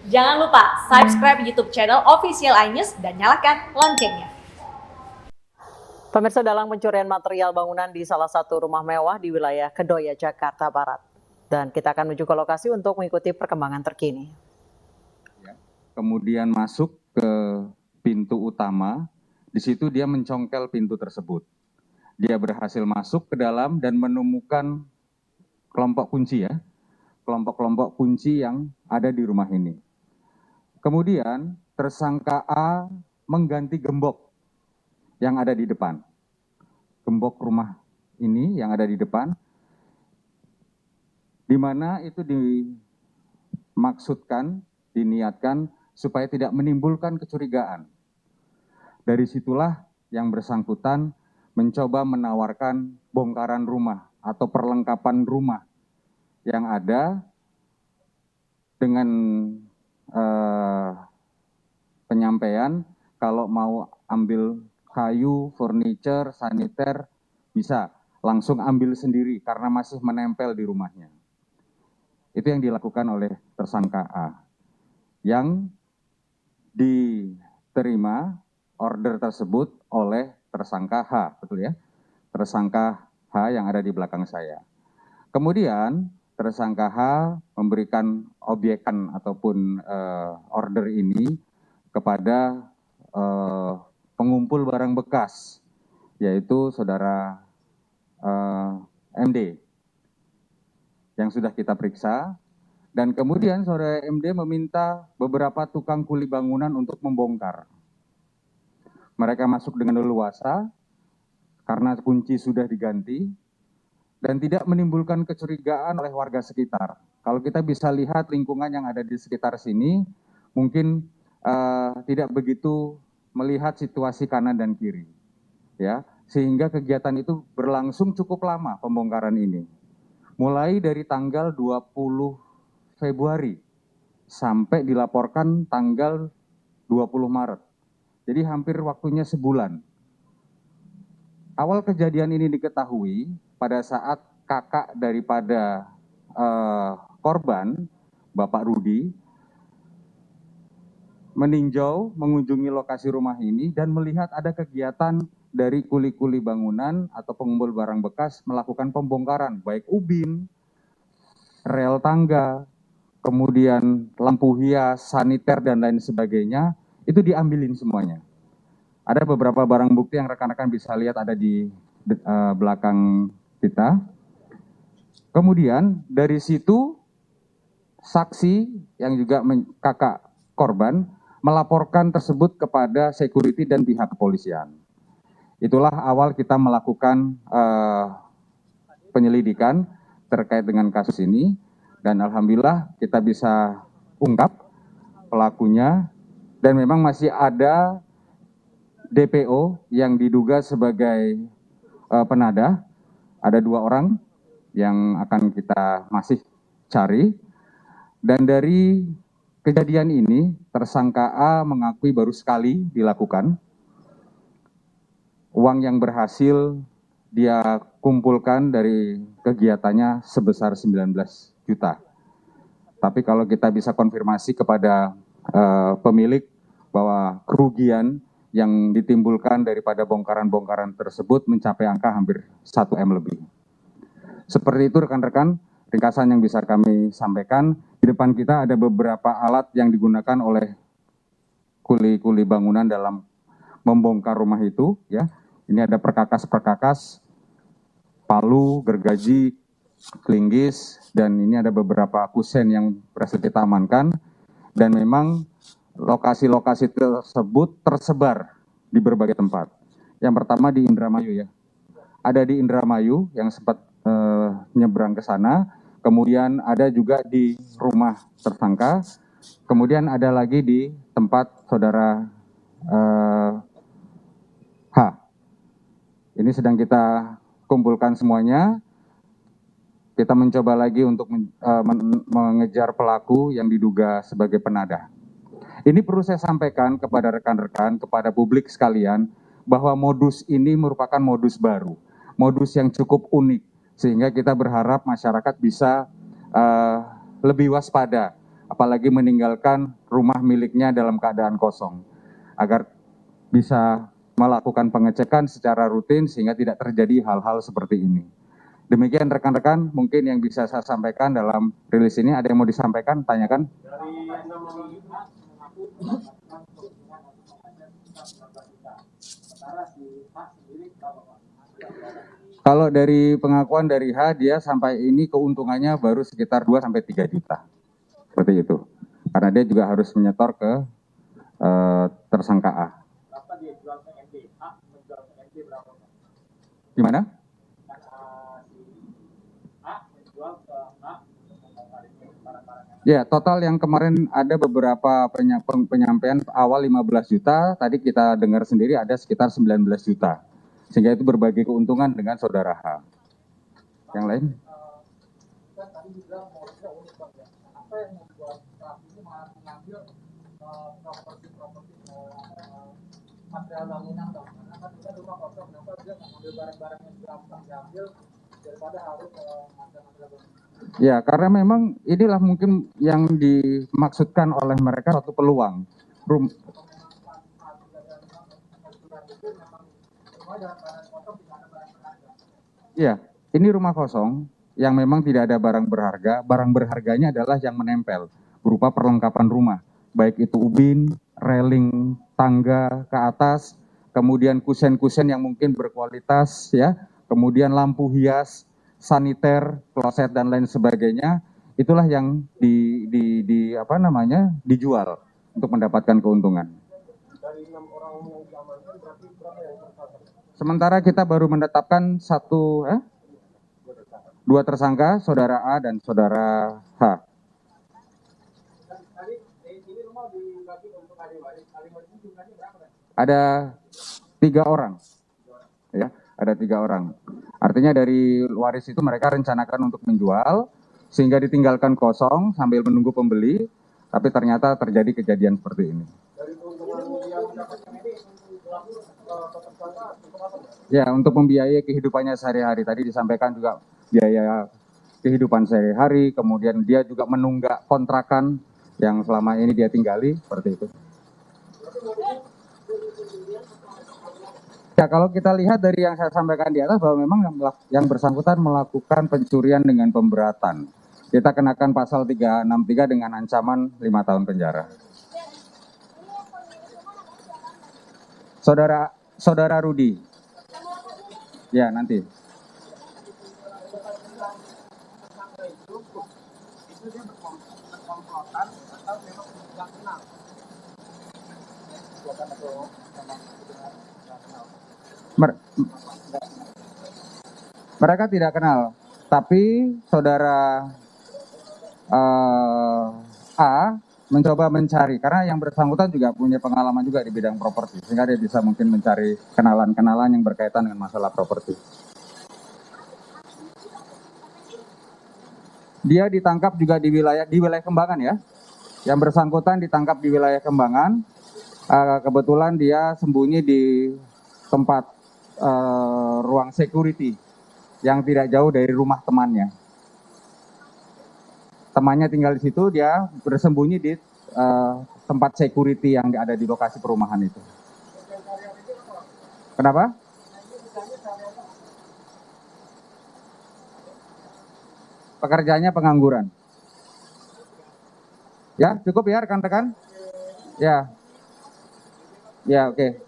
Jangan lupa subscribe YouTube channel Official iNews dan nyalakan loncengnya. Pemirsa, dalam pencurian material bangunan di salah satu rumah mewah di wilayah Kedoya, Jakarta Barat. Dan kita akan menuju ke lokasi untuk mengikuti perkembangan terkini. Kemudian masuk ke pintu utama, di situ dia mencongkel pintu tersebut. Dia berhasil masuk ke dalam dan menemukan kelompok kunci kelompok-kelompok kunci yang ada di rumah ini. Kemudian tersangka A mengganti gembok yang ada di depan. Gembok rumah ini yang ada di depan, di mana itu dimaksudkan, diniatkan supaya tidak menimbulkan kecurigaan. Dari situlah yang bersangkutan mencoba menawarkan bongkaran rumah atau perlengkapan rumah yang ada dengan penyampaian kalau mau ambil kayu, furniture, saniter, bisa langsung ambil sendiri karena masih menempel di rumahnya. Itu yang dilakukan oleh tersangka A. Yang diterima order tersebut oleh tersangka H, betul ya? Tersangka H yang ada di belakang saya. Kemudian tersangka H memberikan obyekan ataupun order ini kepada pengumpul barang bekas, yaitu saudara MD yang sudah kita periksa. Dan kemudian saudara MD meminta beberapa tukang kuli bangunan untuk membongkar. Mereka masuk dengan leluasa karena kunci sudah diganti dan tidak menimbulkan kecurigaan oleh warga sekitar. Kalau kita bisa lihat lingkungan yang ada di sekitar sini, mungkin tidak begitu melihat situasi kanan dan kiri, ya, sehingga kegiatan itu berlangsung cukup lama pembongkaran ini. Mulai dari tanggal 20 Februari sampai dilaporkan tanggal 20 Maret. Jadi hampir waktunya sebulan. Awal kejadian ini diketahui pada saat kakak daripada korban, Bapak Rudi, meninjau, mengunjungi lokasi rumah ini dan melihat ada kegiatan dari kuli-kuli bangunan atau pengumpul barang bekas melakukan pembongkaran, baik ubin, rel tangga, kemudian lampu hias, saniter, dan lain sebagainya, itu diambilin semuanya. Ada beberapa barang bukti yang rekan-rekan bisa lihat ada di belakang kita. Kemudian dari situ saksi yang juga kakak korban melaporkan tersebut kepada security dan pihak kepolisian. Itulah awal kita melakukan penyelidikan terkait dengan kasus ini dan alhamdulillah kita bisa ungkap pelakunya dan memang masih ada DPO yang diduga sebagai penadah. Ada 2 orang yang akan kita masih cari. Dan dari kejadian ini, tersangka A mengakui baru sekali dilakukan. Uang yang berhasil dia kumpulkan dari kegiatannya sebesar 19 juta. Tapi kalau kita bisa konfirmasi kepada pemilik bahwa kerugian yang ditimbulkan daripada bongkaran-bongkaran tersebut mencapai angka hampir 1 M lebih. Seperti itu rekan-rekan, ringkasan yang bisa kami sampaikan. Di depan kita ada beberapa alat yang digunakan oleh kuli-kuli bangunan dalam membongkar rumah itu, ya. Ini ada perkakas-perkakas, palu, gergaji, linggis, dan ini ada beberapa kusen yang berhasil kita amankan. Dan memang lokasi-lokasi tersebut tersebar di berbagai tempat. Yang pertama di Indramayu, ya. Ada di Indramayu yang sempat nyebrang ke sana. Kemudian ada juga di rumah tersangka. Kemudian ada lagi di tempat saudara H. Ini sedang kita kumpulkan semuanya. Kita mencoba lagi untuk mengejar pelaku yang diduga sebagai penadah. Ini perlu saya sampaikan kepada rekan-rekan, kepada publik sekalian, bahwa modus ini merupakan modus baru, modus yang cukup unik, sehingga kita berharap masyarakat bisa lebih waspada apalagi meninggalkan rumah miliknya dalam keadaan kosong, agar bisa melakukan pengecekan secara rutin sehingga tidak terjadi hal-hal seperti ini. Demikian rekan-rekan, mungkin yang bisa saya sampaikan dalam rilis ini. Ada yang mau disampaikan, tanyakan. Kalau dari pengakuan dari H, dia sampai ini keuntungannya baru sekitar 2-3 juta. Seperti itu. Karena dia juga harus menyetor ke tersangka A. Gimana? Ya, total yang kemarin ada beberapa penyampaian awal 15 juta, tadi kita dengar sendiri ada sekitar 19 juta. Sehingga itu berbagi keuntungan dengan saudara H. Yang lain? Material bangunan, karena kan kita rumah kosong, kenapa dia mengambil barang-barang yang gampang diambil daripada harus material bangunan. Ya, karena memang inilah mungkin yang dimaksudkan oleh mereka suatu peluang. Ya, ini rumah kosong yang memang tidak ada barang berharga. Barang berharganya adalah yang menempel berupa perlengkapan rumah, baik itu ubin, railing tangga ke atas, kemudian kusen-kusen yang mungkin berkualitas, ya, kemudian lampu hias, saniter, kloset dan lain sebagainya. Itulah yang dijual untuk mendapatkan keuntungan. Dari 6 orang yang diamankan berarti berapa yang tertangkap? Sementara kita baru menetapkan 2 tersangka, saudara A dan saudara H. Ada 3 orang, ya, ada 3 orang. Artinya dari waris itu mereka rencanakan untuk menjual, sehingga ditinggalkan kosong sambil menunggu pembeli, tapi ternyata terjadi kejadian seperti ini. Ya, untuk membiayai kehidupannya sehari-hari. Tadi disampaikan juga biaya kehidupan sehari-hari, kemudian dia juga menunggak kontrakan yang selama ini dia tinggali, seperti itu. Ya, kalau kita lihat dari yang saya sampaikan di atas bahwa memang yang bersangkutan melakukan pencurian dengan pemberatan. Kita kenakan pasal 363 dengan ancaman 5 tahun penjara. Saudara Rudi. Ya, nanti. Mereka tidak kenal, tapi saudara A mencoba mencari, karena yang bersangkutan juga punya pengalaman juga di bidang properti, sehingga dia bisa mungkin mencari kenalan-kenalan yang berkaitan dengan masalah properti. Dia ditangkap juga di wilayah Kembangan, ya. Yang bersangkutan ditangkap di wilayah Kembangan. Kebetulan dia sembunyi di tempat ruang security yang tidak jauh dari rumah temannya. Temannya tinggal di situ, dia bersembunyi di tempat security yang ada di lokasi perumahan itu. Kenapa? Pekerjaannya pengangguran. Ya, cukup ya rekan-rekan? Ya. Ya, oke.